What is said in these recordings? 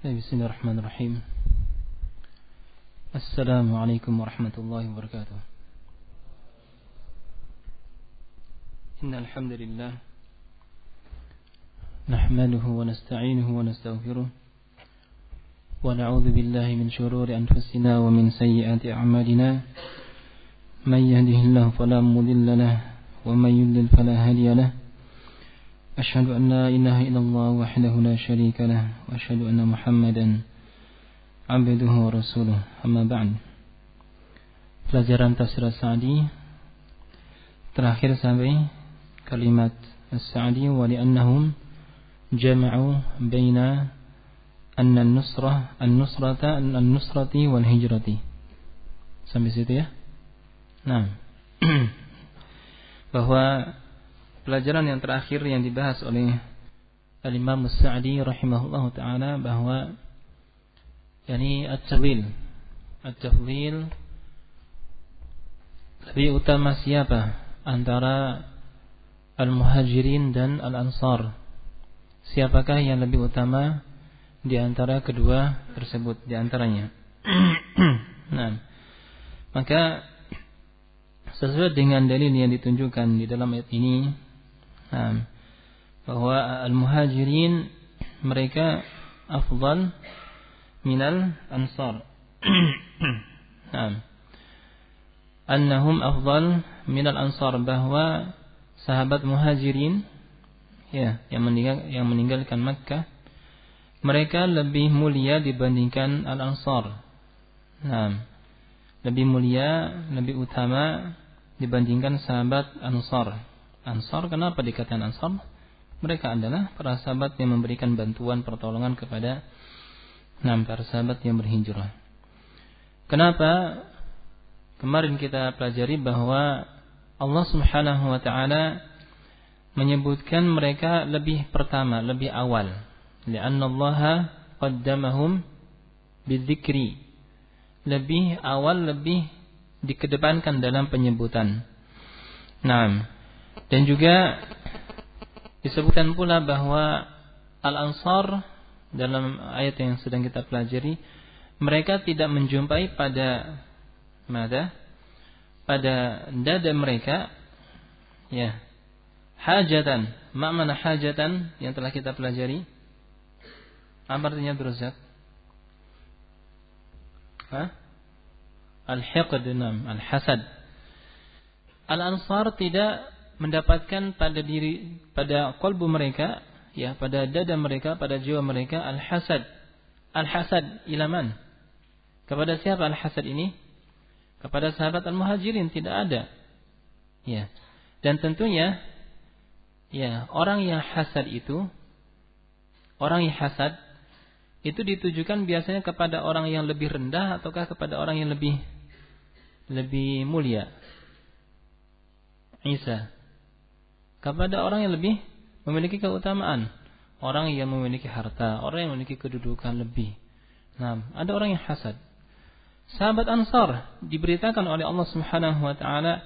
Bismillahirrahmanirrahim. Assalamualaikum warahmatullahi wabarakatuh. Innal hamdalillah nahmaduhu wa nasta'inuhu wa nastaghfiruh wa na'udzu billahi min shururi anfusina wa min sayyiati a'malina. May yahdihillahu fala mudilla lahu wa may yudlil fala hadiya lahu. Asyhadu an la ilaha illallah wahdahu la syarika lahu wa asyhadu anna Muhammadan abduhu wa rasuluh. Amma ba'd. Pelajaran tafsir As-Sa'di terakhir sampai kalimat As-Sa'di wa li'annahum jama'u baina anna an-nusrati wal hijrati. Sampai situ ya. Nah. Bahwa pelajaran yang terakhir yang dibahas oleh Al-Imam As-Sa'di rahimahullahu taala bahwa yakni at-tafdhil lebih utama siapa antara al-muhajirin dan al-ansar. Siapakah yang lebih utama di antara kedua tersebut di antaranya? Nah, maka sesuai dengan dalil yang ditunjukkan di dalam ayat ini, bahwa al-muhajirin mereka afdal minal ansar. Annahum afdal minal ansar, bahwa sahabat muhajirin ya yang meninggalkan Makkah mereka lebih mulia dibandingkan al-ansar. Lebih mulia, lebih utama dibandingkan sahabat Ansar. Ansar, kenapa dikatakan Ansar? Mereka adalah para sahabat yang memberikan bantuan pertolongan kepada para sahabat yang berhijrah. Kenapa? Kemarin kita pelajari bahwa Allah Subhanahu wa taala menyebutkan mereka lebih pertama, lebih awal. Li'anna Allah qaddamahum bidzikri. Lebih awal, lebih dikedepankan dalam penyebutan. Dan juga disebutkan pula bahwa Al-Ansar dalam ayat yang sedang kita pelajari, mereka tidak menjumpai pada dada mereka hajatan. Makna hajatan yang telah kita pelajari apa artinya Druzat? Al-hiqd, al-hasad. Al-Ansar tidak mendapatkan pada qalbu mereka, pada dada mereka, pada jiwa mereka al-hasad. Al-hasad ilaman. Kepada siapa al-hasad ini? Kepada sahabat al-muhajirin tidak ada. Dan tentunya orang yang hasad itu ditujukan biasanya kepada orang yang lebih rendah ataukah kepada orang yang lebih mulia. Isa. Kepada orang yang lebih memiliki keutamaan, orang yang memiliki harta, orang yang memiliki kedudukan lebih. Ada orang yang hasad. Sahabat Ansar diberitakan oleh Allah Subhanahu wa taala,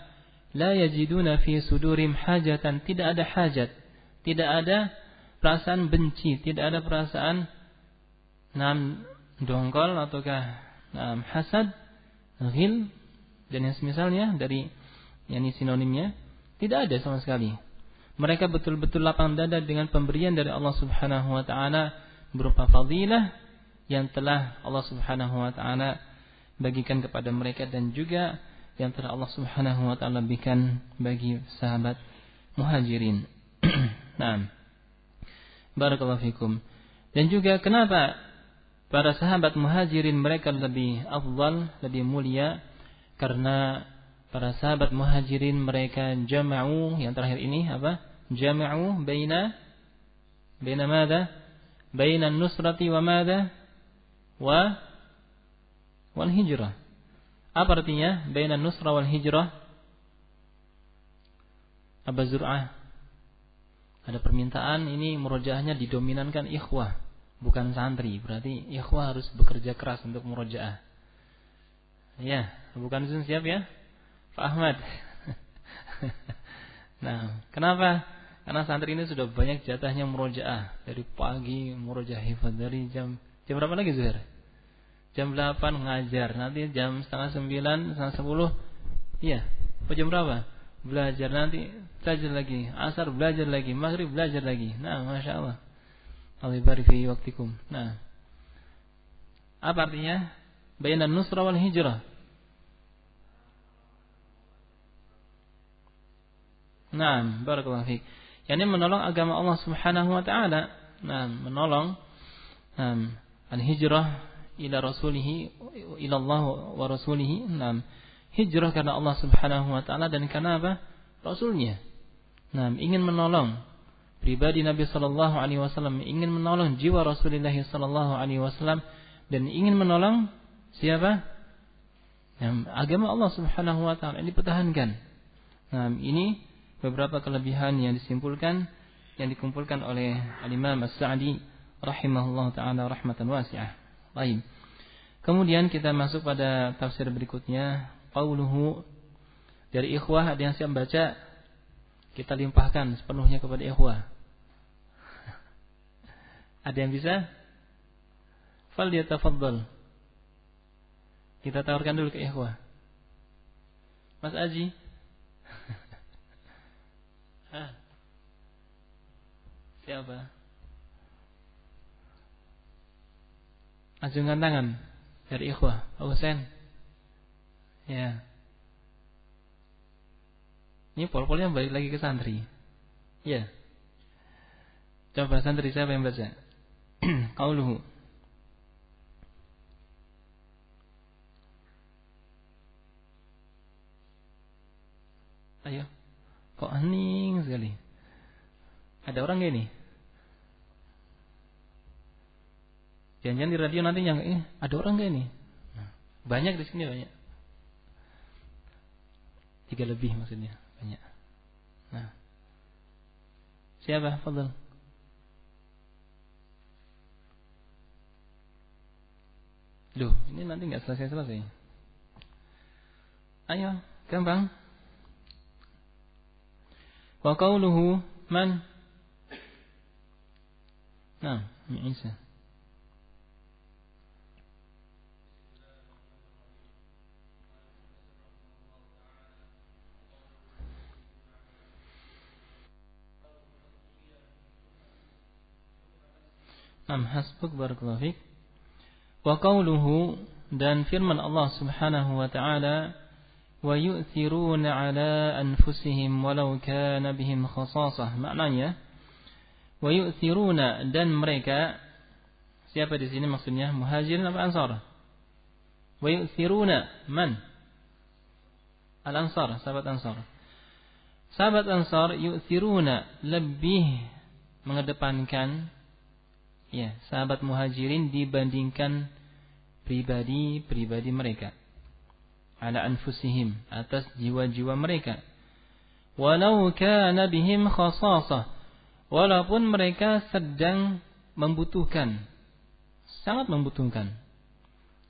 la yajiduna fi sudurim hajatan, tidak ada hajat, tidak ada perasaan benci, tidak ada perasaan dongkol ataukah hasad, ghil dan yang semisalnya dari sinonimnya, tidak ada sama sekali. Mereka betul-betul lapang dada dengan pemberian dari Allah Subhanahu wa taala berupa fadilah yang telah Allah Subhanahu wa taala bagikan kepada mereka dan juga yang telah Allah Subhanahu wa taala berikan bagi sahabat muhajirin. Barakallahu fikum. Dan juga kenapa para sahabat muhajirin mereka lebih afdal, lebih mulia? Karena para sahabat muhajirin mereka jama'u, yang terakhir ini apa? Jama'u baina madza? Baina an-nusrati wa madza? Wal hijrah. Apa artinya baina an-nusra wal hijrah? Aba Zur'ah. Ada permintaan ini murojaahnya didominankan ikhwah, bukan santri. Berarti ikhwah harus bekerja keras untuk murojaah. Bukan siap ya? Pak Ahmad. Kenapa Karena santri ini sudah banyak jatahnya murojaah. Dari pagi murojaah hifadz, dari jam berapa lagi Zuhair? Jam 8 ngajar, nanti jam setengah 9, setengah 10, iya, jam berapa? Belajar, nanti belajar lagi, asar belajar lagi, maghrib belajar lagi. Nah, Masya Allah. Allah barik fi waktikum. Nah, apa artinya? Bainan nusra wal hijrah. Nah, barakallahu fiik. Yani menolong agama Allah Subhanahu wa taala. Nah, menolong al-hijrah ila rasulih, ila Allah wa rasulih. Nah, hijrah karena Allah Subhanahu wa taala dan karena apa? Rasulnya. Nah, ingin menolong pribadi Nabi sallallahu alaihi wasallam, ingin menolong jiwa Rasulullah sallallahu alaihi wasallam dan ingin menolong siapa? Agama Allah Subhanahu wa taala ini dipertahankan. Nah, ini beberapa kelebihan yang dikumpulkan oleh Al-Imam As-Sa'di rahimahullah taala rahmatan wasi'ah. Baik. Kemudian kita masuk pada tafsir berikutnya, qauluhu, dari ikhwah ada yang siap baca? Kita limpahkan sepenuhnya kepada ikhwah. Ada yang bisa? Falyatafaddal. Kita tawarkan dulu ke ikhwah. Mas Aji. Siapa? Ajungkan tangan dari ikhwah. Husain. Ya. Ini pol-polnya balik lagi ke santri. Ya. Coba santri siapa yang baca? Qauluhu. Ayo. Kok hening sekali? Ada orang gak ini? Jangan-jangan di radio nanti yang ada orang gak ini? Banyak di sini, banyak. 3 lebih maksudnya, banyak. Nah, siapa? Fadhal. Duh, ini nanti nggak selesai. Ayo, gampang. Wa qauluhu man? Nah, Isa. Hasbuk barakallahu fik. Wa qauluhu, dan firman Allah Subhanahu wa taala, wa yu'thiruna ala anfusihim walau kana bihim khasasah. Maknanya wa yu'thiruna, dan mereka, siapa di sini maksudnya? Muhajirin apa Ansar? Wa yu'thiruna man? Al-Ansar, sahabat Ansar. Sahabat Ansar yu'thiruna, lebih mengedepankan sahabat Muhajirin dibandingkan pribadi mereka. Ala anfusihim, atas jiwa-jiwa mereka. Walau kana bihim khasasah, walaupun mereka sedang membutuhkan, sangat membutuhkan.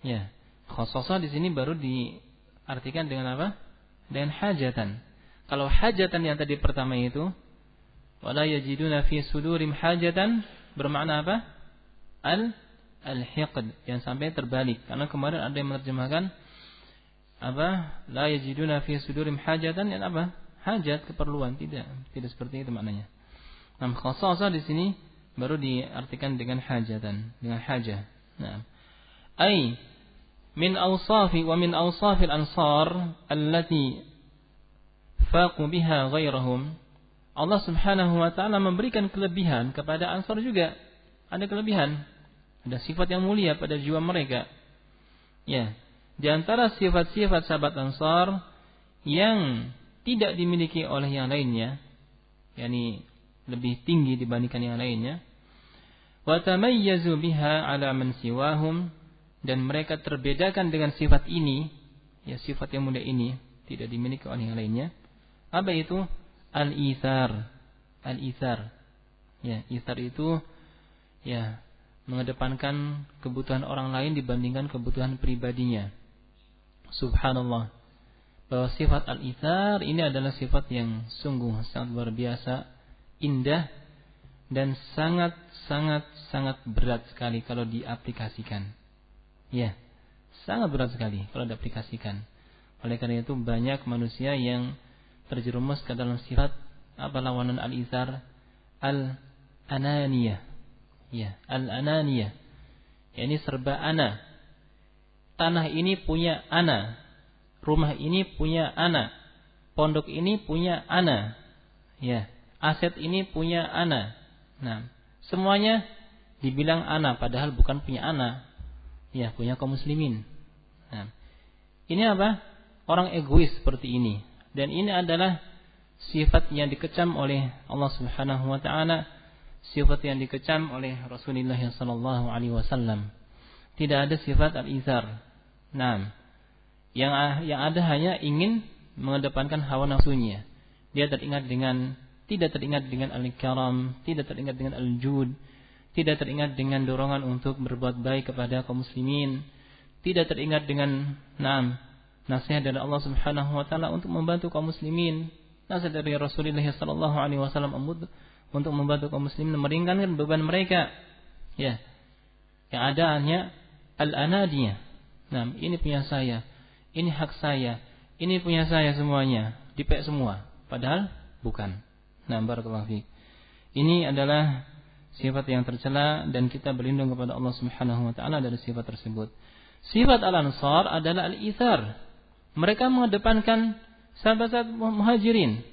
Ya, khasasah di sini baru diartikan dengan apa? Dengan hajatan. Kalau hajatan yang tadi pertama itu, wala yajiduna fi sudurim hajatan, bermakna apa? Al-hiqd, yang sampai terbalik. Karena kemarin ada yang menerjemahkan apa? La yajiduna fi sudurim hajatan, yang apa? Hajat, keperluan. Tidak seperti itu maknanya. Nah, khasasah di sini baru diartikan dengan hajatan, dengan hajah. Nah, ai min awsafi wa min awsafil ansar allati faqu biha ghairahum. Allah Subhanahu wa taala memberikan kelebihan kepada Ansar juga. Ada kelebihan, ada sifat yang mulia pada jiwa mereka. Ya, di antara sifat-sifat sahabat Ansar yang tidak dimiliki oleh yang lainnya, yakni lebih tinggi dibandingkan yang lainnya. Wa tamayyazu biha 'ala man siwahum, dan mereka terbedakan dengan sifat ini, ya sifat yang mulia ini tidak dimiliki oleh yang lainnya. Apa itu? Al-ithar. Al-ithar. Ya, ithar itu ya mengedepankan kebutuhan orang lain dibandingkan kebutuhan pribadinya. Subhanallah. Bahwa sifat al-ithar ini adalah sifat yang sungguh sangat luar biasa indah dan sangat berat sekali kalau diaplikasikan. Ya, sangat berat sekali kalau diaplikasikan. Oleh karena itu banyak manusia yang terjerumus ke dalam sifat lawanan al-itsar, al-ananiyah. Ya, al-ananiyah. Ini serba ana. Tanah ini punya ana. Rumah ini punya ana. Pondok ini punya ana. Ya, aset ini punya ana. Nah, semuanya dibilang ana padahal bukan punya ana. Ya, punya kaum muslimin. Nah, ini apa? Orang egois seperti ini. Dan ini adalah sifat yang dikecam oleh Allah Subhanahu wa taala, sifat yang dikecam oleh Rasulullah sallallahu alaihi wasallam. Tidak ada sifat al-itsar. Nah, yang ada hanya ingin mengedepankan hawa nafsunya. Dia tidak teringat dengan al-karam, tidak teringat dengan al-jud, tidak teringat dengan dorongan untuk berbuat baik kepada kaum muslimin, tidak teringat dengan nasihat dari Allah Subhanahu wa taala untuk membantu kaum muslimin, nasihat dari Rasulullah sallallahu alaihi wasallam untuk membantu kaum muslimin meringankan beban mereka. Ya. Yang ada hanya al-anadiyah. Nah, ini punya saya, ini hak saya, ini punya saya semuanya, dipek semua, padahal bukan. Nah, barakallahu fiik. Ini adalah sifat yang tercela dan kita berlindung kepada Allah Subhanahu wa taala dari sifat tersebut. Sifat al-ansar adalah al-itsar. Mereka mengedepankan sahabat-sahabat muhajirin.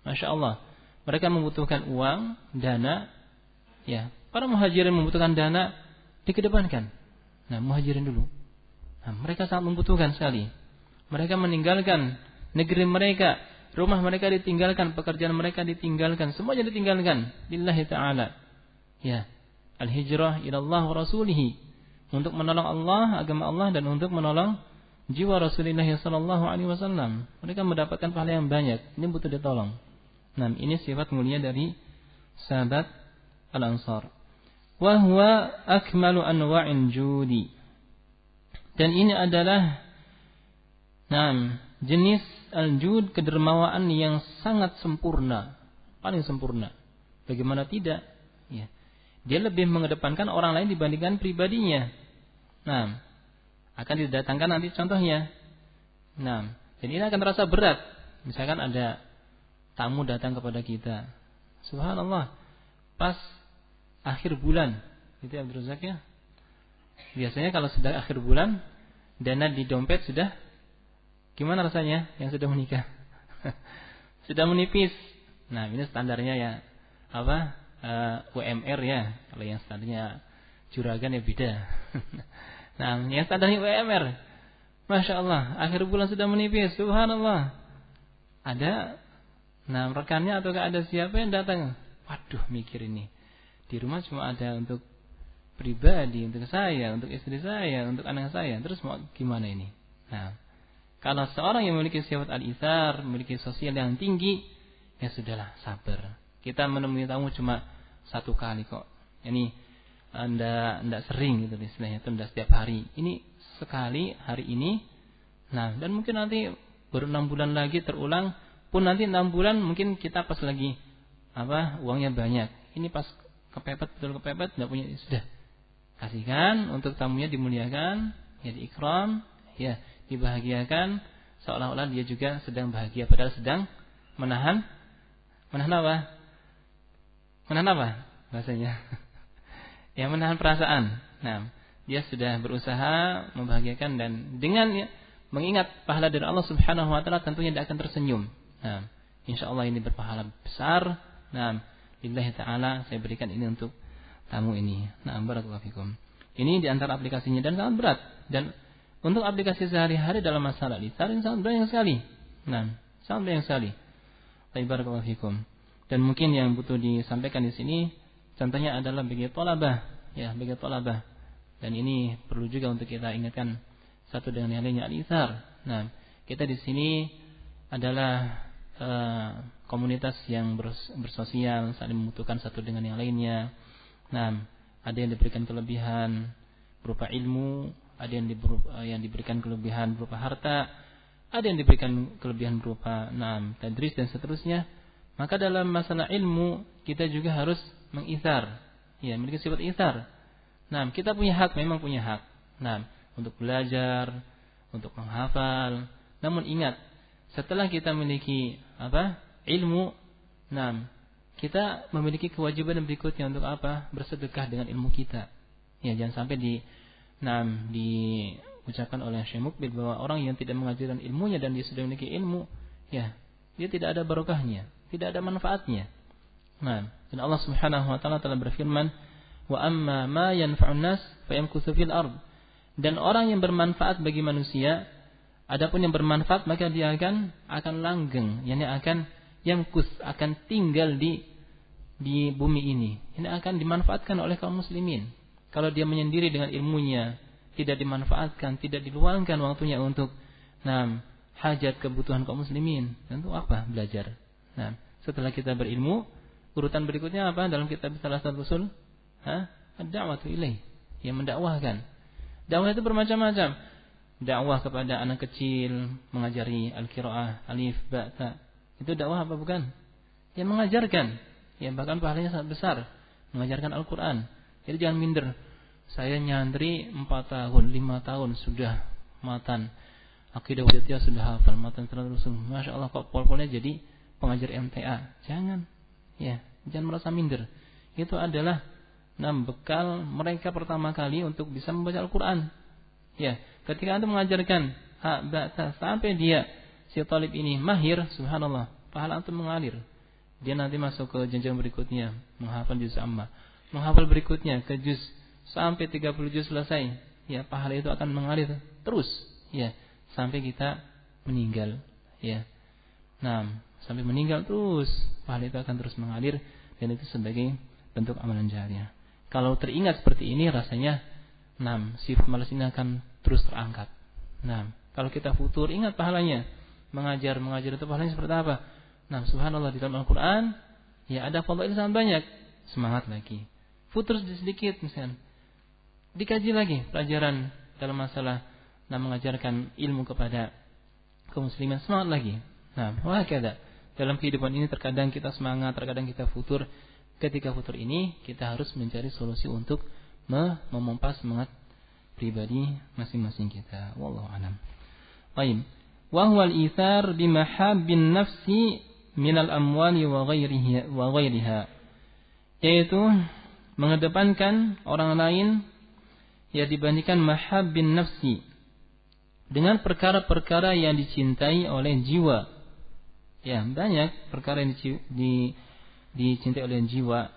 Masya Allah. Mereka membutuhkan uang, dana. Ya, para muhajirin membutuhkan dana, dikedepankan. Nah, muhajirin dulu. Nah, mereka sangat membutuhkan sekali. Mereka meninggalkan negeri mereka, rumah mereka ditinggalkan, pekerjaan mereka ditinggalkan, semuanya ditinggalkan lillahi ta'ala. Ya, al-hijrah ila Allah wa rasulih, untuk menolong Allah, agama Allah, dan untuk menolong jiwa Rasulullah sallallahu alaihi wasallam. Mereka mendapatkan pahala yang banyak. Ini butuh ditolong. Nah, ini sifat mulia dari sahabat al-ansar. Wa huwa akmalu anwa'in judi. Dan ini adalah jenis al-jud, kedermawaan yang sangat sempurna, paling sempurna. Bagaimana tidak? Ya. Dia lebih mengedepankan orang lain dibandingkan pribadinya. Nah, akan didatangkan nanti contohnya. Nah, jadi ini akan terasa berat. Misalkan ada tamu datang kepada kita. Subhanallah, pas akhir bulan, gitu ya Abdul Razak ya. Biasanya kalau sudah akhir bulan, dana di dompet sudah gimana rasanya yang sudah menikah? Sudah menipis. Nah, ini standarnya ya UMR ya. Kalau yang standarnya juragan ya beda. Nah, yang standarnya UMR. Masya Allah, akhir bulan sudah menipis. Subhanallah. Ada rekannya atau ada siapa yang datang? Waduh, mikir ini. Di rumah cuma ada untuk pribadi, untuk saya, untuk istri saya, untuk anak saya. Terus mau gimana ini? Nah, kalau seorang yang memiliki sifat al-itsar, memiliki sosial yang tinggi, ya sudahlah, sabar. Kita menemui tamu cuma satu kali kok. Ini anda sering gitu istilahnya, itu anda setiap hari. Ini sekali hari ini. Nah, dan mungkin nanti baru 6 bulan lagi terulang. Pun nanti 6 bulan mungkin kita pas lagi uangnya banyak. Ini pas kepepet, betul kepepet, tidak punya, sudah kasihkan untuk tamunya, dimuliakan, ya diikram, ya dibahagiakan, seolah-olah dia juga sedang bahagia padahal sedang menahan apa? Menahan apa bahasanya? Ya, menahan perasaan. Nah, dia sudah berusaha membahagiakan dan dengan mengingat pahala dari Allah Subhanahu wa taala tentunya dia akan tersenyum. Nah, insyaallah ini berpahala besar. Nah, lillahi ta'ala saya berikan ini untuk tamu ini. Nah, barakallahu fikum. Ini di antara aplikasinya dan sangat berat. Dan untuk aplikasi sehari-hari dalam masalah lisan ini sangat banyak sekali. Nah, sangat banyak sekali. Barakallahu fikum. Dan mungkin yang butuh disampaikan di sini contohnya adalah bagi thalabah, ya, bagi thalabah. Dan ini perlu juga untuk kita ingatkan satu dengan yang lainnya al-itsar. Nah, kita di sini adalah komunitas yang bersosial, saling membutuhkan satu dengan yang lainnya. Nah, ada yang diberikan kelebihan berupa ilmu, ada yang diberikan kelebihan berupa harta, ada yang diberikan kelebihan berupa tadris dan seterusnya. Maka dalam masalah ilmu kita juga harus mengisar, ya, memiliki sifat isar. Nah, kita punya hak, memang punya hak. Nah, untuk belajar, untuk menghafal. Namun ingat, setelah kita memiliki ilmu, nah, kita memiliki kewajiban berikutnya untuk bersedekah dengan ilmu kita. Ya, jangan sampai diucapkan oleh Syekh Mukbil bahwa orang yang tidak mengajarkan ilmunya dan dia sudah memiliki ilmu, ya, dia tidak ada barokahnya, tidak ada manfaatnya. Nah, dan Allah Subhanahu wa taala telah berfirman, "Wa amma ma yanfa'un nas fayamkuthu fil ard." Dan orang yang bermanfaat bagi manusia, adapun yang bermanfaat maka dia akan langgeng, yakni akan yamkus, akan tinggal di bumi ini. Ini akan dimanfaatkan oleh kaum muslimin. Kalau dia menyendiri dengan ilmunya, tidak dimanfaatkan, tidak diluangkan waktunya untuk hajat kebutuhan kaum muslimin, tentu belajar. Nah, setelah kita berilmu, urutan berikutnya dalam kitab Salasatul Usul? Ad-da'watu ilaih, yang mendakwahkan. Dakwah itu bermacam-macam. Dakwah kepada anak kecil, mengajari al-qiraah, alif, ba, ta. Itu dakwah apa bukan? Yang mengajarkan, yang bahkan pahalanya sangat besar, mengajarkan Al-Qur'an. Jadi jangan minder. Saya nyantri 4 tahun, 5 tahun sudah matan. Akidah wasitiyah sudah hafal, matan terus. Masya Allah, kok pol-polnya jadi pengajar MTA. Jangan. Ya, jangan merasa minder. Itu adalah bekal mereka pertama kali untuk bisa membaca Al-Qur'an. Ya, ketika Anda mengajarkan sampai dia si talib ini mahir, subhanallah, pahala antum mengalir. Dia nanti masuk ke jenjang berikutnya, menghafal juz amma. Menghafal berikutnya ke juz sampai 30 juz selesai. Ya, pahala itu akan mengalir terus, ya, sampai kita meninggal, ya. Nah, sampai meninggal terus pahala itu akan terus mengalir, dan itu sebagai bentuk amalan jariah. Kalau teringat seperti ini rasanya sifat malas ini akan terus terangkat. Kalau kita futur, ingat pahalanya. Mengajar itu pahalanya seperti apa? Subhanallah, di dalam Al-Quran ya ada fadail sangat banyak. Semangat lagi. Futur sedikit misalnya. Dikaji lagi pelajaran dalam masalah mengajarkan ilmu kepada kaum muslimin, semangat lagi. Wahakadha. Dalam kehidupan ini terkadang kita semangat, terkadang kita futur. Ketika futur ini kita harus mencari solusi untuk memompa semangat pribadi masing-masing kita. Wallahu a'lam. Baik. Wa huwa al-ithar bi mahabbin nafsi min al-amwali wa ghairiha. Yaitu mengedepankan orang lain ya dibandingkan mahabbin nafsi, dengan perkara-perkara yang dicintai oleh jiwa. Ya, banyak perkara yang dicintai oleh jiwa.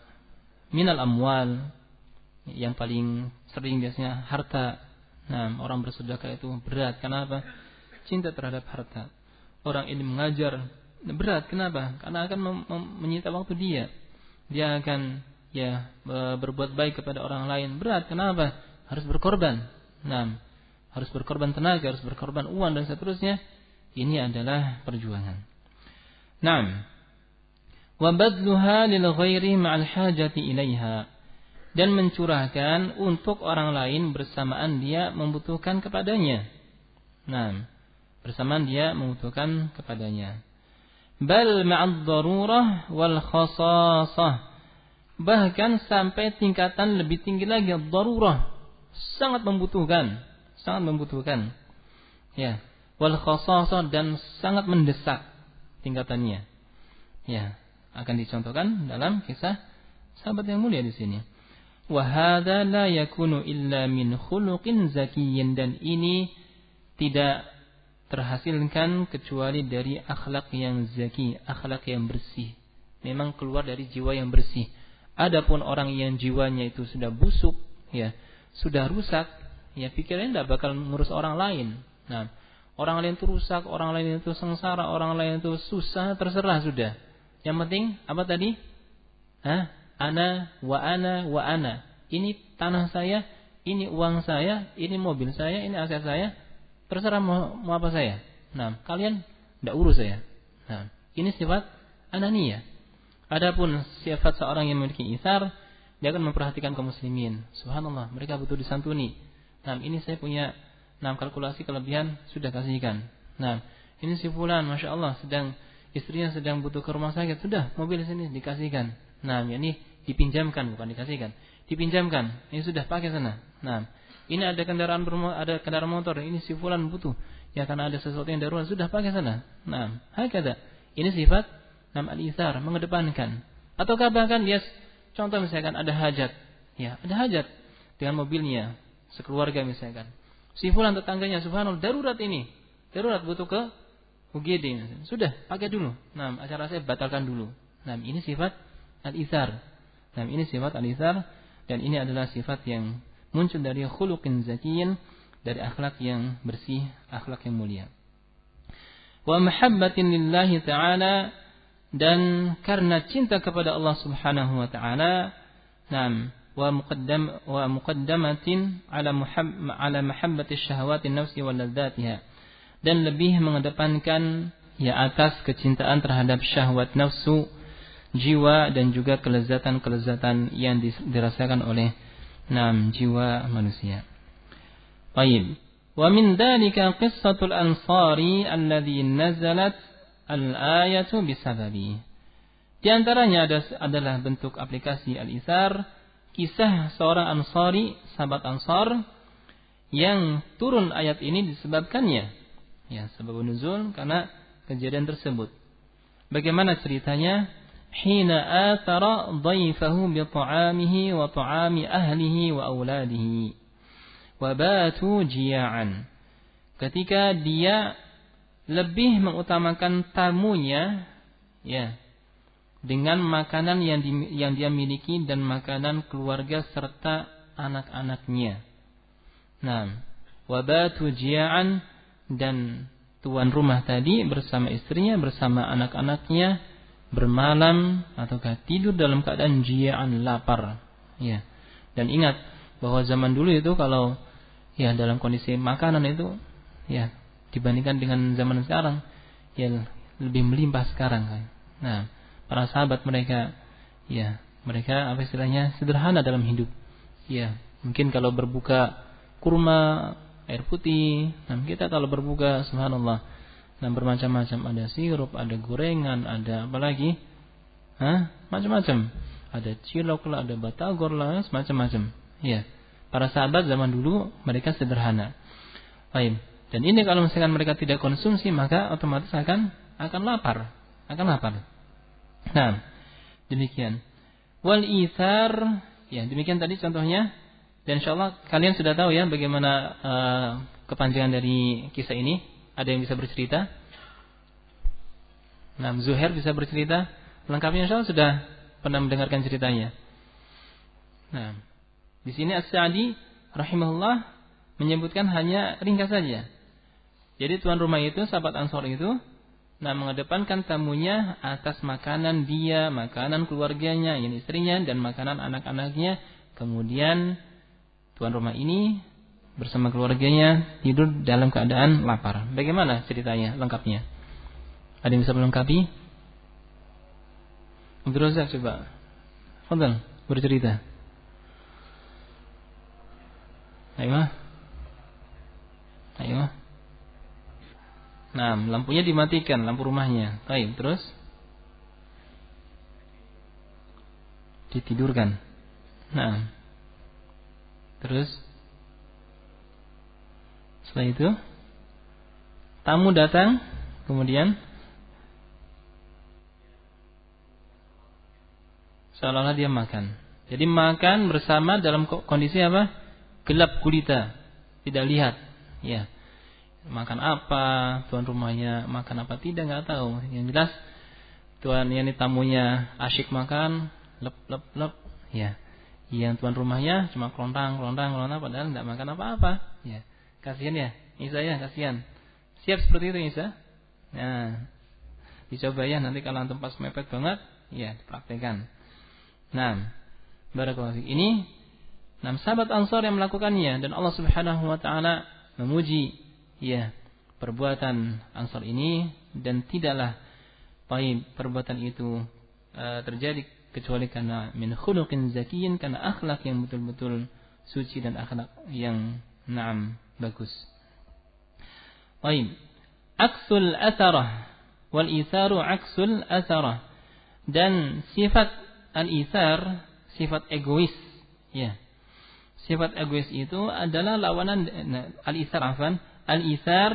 Minal amwal, yang paling sering biasanya harta. Orang bersedekah itu berat. Kenapa? Cinta terhadap harta. Orang ini mengajar berat. Kenapa? Karena akan menyita waktu dia. Dia akan berbuat baik kepada orang lain. Berat. Kenapa? Harus berkorban. Harus berkorban tenaga, harus berkorban uang dan seterusnya. Ini adalah perjuangan. Wa badluha lil ghairi ma'al hajati ilaiha, dan mencurahkan untuk orang lain bersamaan dia membutuhkan kepadanya. Bersamaan dia membutuhkan kepadanya. Bal ma'ad darurah wal khasasah, bahkan sampai tingkatan lebih tinggi lagi, darurah, sangat membutuhkan. Ya, wal khasasah, dan sangat mendesak tingkatannya. Ya, akan dicontohkan dalam kisah sahabat yang mulia di sini. Wa hadza la yakunu illa min khuluqin zakiyyin, dan ini tidak terhasilkan kecuali dari akhlak yang zaki, akhlak yang bersih. Memang keluar dari jiwa yang bersih. Adapun orang yang jiwanya itu sudah busuk, ya, sudah rusak, ya, pikirannya tidak bakal ngurus orang lain. Orang lain itu rusak, orang lain itu sengsara, orang lain itu susah, terserah sudah. Yang penting apa tadi? Ana wa ana. Ini tanah saya, ini uang saya, ini mobil saya, ini aset saya. Terserah mau apa saya. Kalian tidak urus saya. Ini sifat ananiyah. Adapun sifat seorang yang memiliki isar, dia akan memperhatikan kaum muslimin. Subhanallah, mereka butuh disantuni. Ini saya punya kalkulasi kelebihan, sudah kasihkan. Ini si fulan, masya Allah, sedang istrinya sedang butuh ke rumah sakit, sudah mobil sini dikasihkan. Nah, ini dipinjamkan, bukan dikasihkan. Dipinjamkan. Ini sudah pakai sana. Nah, ini ada kendaraan motor, ini si fulan butuh. Ya karena ada sesuatu yang darurat, sudah pakai sana. Nah, hakada. Ini sifat al-itsar, mengedepankan. Ataukah bahkan dia contoh misalkan ada hajat. Ya, ada hajat dengan mobilnya, sekeluarga misalkan. Si fulan tetangganya subhanallah darurat ini. Darurat butuh ke UGD. Sudah, pakai dulu. Nah, acara saya batalkan dulu. Nah, ini sifat al-itsar. Nah, ini sifat al-itsar dan ini adalah sifat yang muncul dari khuluqin zakiyyin, dari akhlak yang bersih, akhlak yang mulia. Wa mahabbatin lillahi ta'ala, dan karena cinta kepada Allah Subhanahu wa taala, nam wa muqaddamatin ala mahabbati syahawati nafsi wal ladzatiha, dan lebih mengedepankan ya atas kecintaan terhadap syahwat nafsu, jiwa, dan juga kelezatan-kelezatan yang dirasakan oleh jiwa manusia. Baik. Wa min dzalika qissatul ansari alladhi nazalat al-ayatu bisababi. Di antaranya adalah bentuk aplikasi al-itsar, kisah seorang Ansari, sahabat Ansar, yang turun ayat ini disebabkannya. Ya, sebab nuzul karena kejadian tersebut. Bagaimana ceritanya? Hina athara dhaifahu bi ta'amihi wa ta'ami ahlihi wa auladihi wa batu jia'an. Ketika dia lebih mengutamakan tamunya ya dengan makanan yang dia miliki dan makanan keluarga serta anak-anaknya. Nah, wa batu jia'an, dan tuan rumah tadi bersama istrinya, bersama anak-anaknya bermalam ataukah tidur dalam keadaan jia'an, lapar. Ya. Dan ingat bahwa zaman dulu itu kalau ya dalam kondisi makanan itu ya dibandingkan dengan zaman sekarang ya lebih melimpah sekarang kan. Nah, para sahabat mereka apa istilahnya, sederhana dalam hidup. Ya, mungkin kalau berbuka kurma, air putih. Nah, kita kalau berbuka subhanallah, nah bermacam-macam, ada sirup, ada gorengan, ada apa lagi? Macam-macam. Ada cilok lah, ada batagor lah, semacam-macam. Ya. Para sahabat zaman dulu mereka sederhana. Baik. Dan ini kalau misalkan mereka tidak konsumsi maka otomatis akan lapar. Nah, demikian. Wal itsar, ya demikian tadi contohnya. Dan insyaallah kalian sudah tahu ya bagaimana kepanjangan dari kisah ini. Ada yang bisa bercerita? Nah, Zuhair bisa bercerita? Lengkapnya insyaallah sudah pernah mendengarkan ceritanya. Nah, di sini As-Sa'di rahimahullah menyebutkan hanya ringkas saja. Jadi tuan rumah itu, sahabat Ansor itu, mengedepankan tamunya atas makanan dia, makanan keluarganya, yang istrinya, dan makanan anak-anaknya. Kemudian tuan rumah ini bersama keluarganya tidur dalam keadaan lapar. Bagaimana ceritanya lengkapnya? Ada yang bisa melengkapi? Abdul Razak coba. Fadhal, bercerita. Ayo. Nah, lampunya dimatikan, lampu rumahnya. Baik, terus ditidurkan. Nah, terus setelah itu tamu datang, kemudian seolah-olah dia makan. Jadi makan bersama dalam kondisi apa? Gelap gulita, tidak lihat. Ya, makan apa, tuan rumahnya makan apa tidak, nggak tahu. Yang jelas tuan ini tamunya asyik makan, lep. Ya, yang tuan rumahnya cuma kelontang, padahal tidak makan apa-apa. Ya, kasihan ya, Isa ya, kasihan. Siap seperti itu Isa? Nah, dicoba ya nanti kalau antum pas mepet banget, ya dipraktekan. Nah, barakallahu fiik. Ini sahabat Ansar yang melakukannya, dan Allah Subhanahu wa taala memuji ya perbuatan Ansar ini, dan tidaklah perbuatan itu terjadi kecuali karena min khuluqin zakiyyin, karena akhlak yang betul-betul suci dan akhlak yang bagus. Aksul atharah, wal itharu aksul athara. Dan sifat al-ithar, sifat egois, ya. Sifat egois itu adalah lawanan al-ithar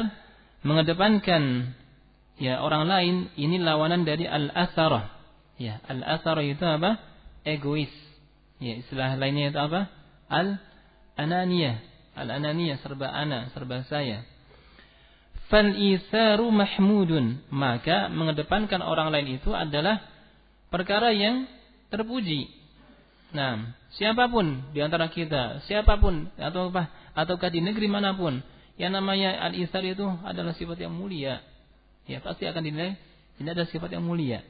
mengedepankan ya orang lain, ini lawanan dari al-atharah. Ya, al-atharah itu apa? Egois. Ya, istilah lainnya itu apa? Al-ananiyah. Al-ananiyah, serba ana, serba saya. Fal-itharu mahmudun, maka mengedepankan orang lain itu adalah perkara yang terpuji. Nah, siapapun di antara kita, siapapun ataukah di negeri manapun, yang namanya al-ithar itu adalah sifat yang mulia. Ya, pasti akan dinilai ini adalah sifat yang mulia.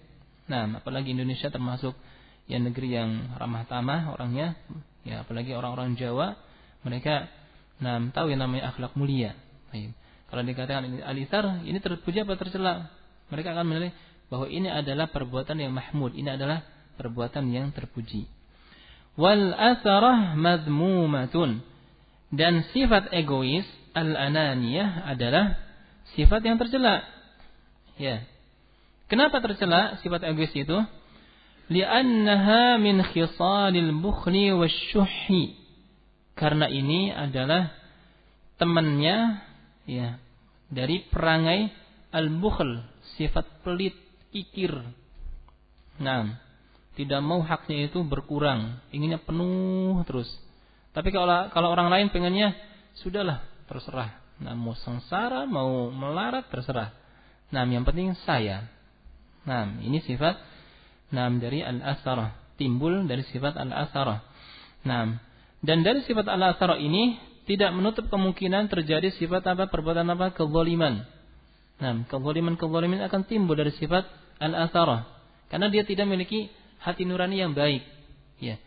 Nah, apalagi Indonesia termasuk yang negeri yang ramah tamah orangnya, ya apalagi orang-orang Jawa, mereka tahu yang namanya akhlak mulia. Baik. Kalau dikatakan al-ithar, ini terpuji apa tercela? Mereka akan menilai bahwa ini adalah perbuatan yang mahmud, ini adalah perbuatan yang terpuji. Wal atharah madmumatun, dan sifat egois al-ananiyah adalah sifat yang tercela. Ya. Kenapa tercela sifat egois itu? Li'annaha min khisalil bukhli wasyuhhi. Karena ini adalah temannya ya dari perangai al-bukhl, sifat pelit, kikir. Nah, tidak mau haknya itu berkurang, inginnya penuh terus. Tapi kalau orang lain pengennya sudahlah, terserah. Nah, mau sengsara, mau melarat, terserah. Nah, yang penting saya. Nah, ini sifat dari al-atharah, timbul dari sifat al-atharah. Nah, dan dari sifat al-atharah ini tidak menutup kemungkinan terjadi sifat perbuatan kezaliman. Nah, kezaliman akan timbul dari sifat al-atharah, karena dia tidak memiliki hati nurani yang baik. Ya,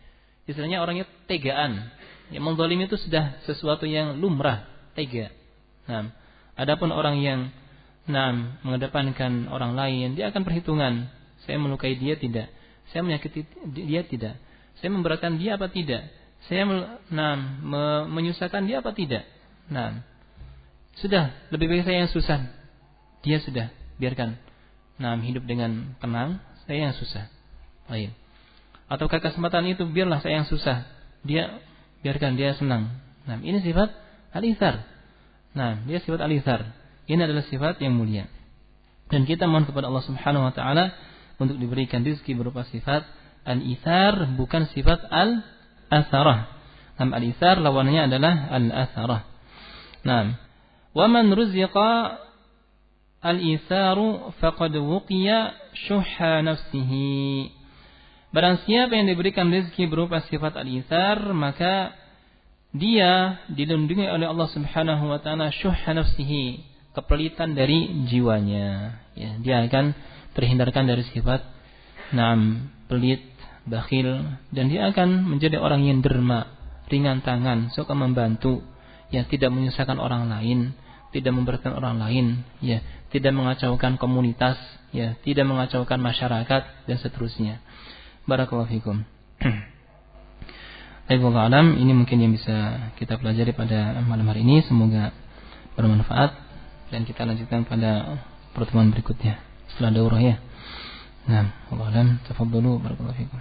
istilahnya orangnya tegaan. Yang menzalimi itu sudah sesuatu yang lumrah, tega. Nah, adapun orang yang mengedepankan orang lain, dia akan perhitungan. Saya melukai dia tidak? Saya menyakiti dia tidak? Saya memberatkan dia apa tidak? Saya menyusahkan dia apa tidak? Nah, sudah, lebih baik saya yang susah. Dia sudah, biarkan. Hidup dengan tenang, saya yang susah. Baik. Ataukah kesempatan itu biarlah saya yang susah. Dia biarkan dia senang. Nah, ini sifat al-ithar. Nah, dia sifat al-ithar. Ini adalah sifat yang mulia. Dan kita mohon kepada Allah Subhanahu wa taala untuk diberikan rezeki berupa sifat al-ithar, bukan sifat al-atharah. Al-ithar lawannya adalah al-atharah. Nah, wa man ruziqa al-itharu faqad wuqiya syuhha nafsihi. Barang siapa yang diberikan rezeki berupa sifat al-ithar, maka dia dilindungi oleh Allah Subhanahu wa taala syuhha nafsihi, kepelitan dari jiwanya. Ya, dia akan terhindarkan dari sifat pelit, bakhil, dan dia akan menjadi orang yang derma, ringan tangan, suka membantu, ya tidak menyusahkan orang lain, tidak memberatkan orang lain, ya tidak mengacaukan komunitas, ya tidak mengacaukan masyarakat dan seterusnya. Barakallahu fikum. Wallahu alam, ini mungkin yang bisa kita pelajari pada malam hari ini, semoga bermanfaat. Dan kita lanjutkan pada pertemuan berikutnya setelah daurah ya. Nah, wallahu a'lam. Tafadhalu, barakallahu fikum.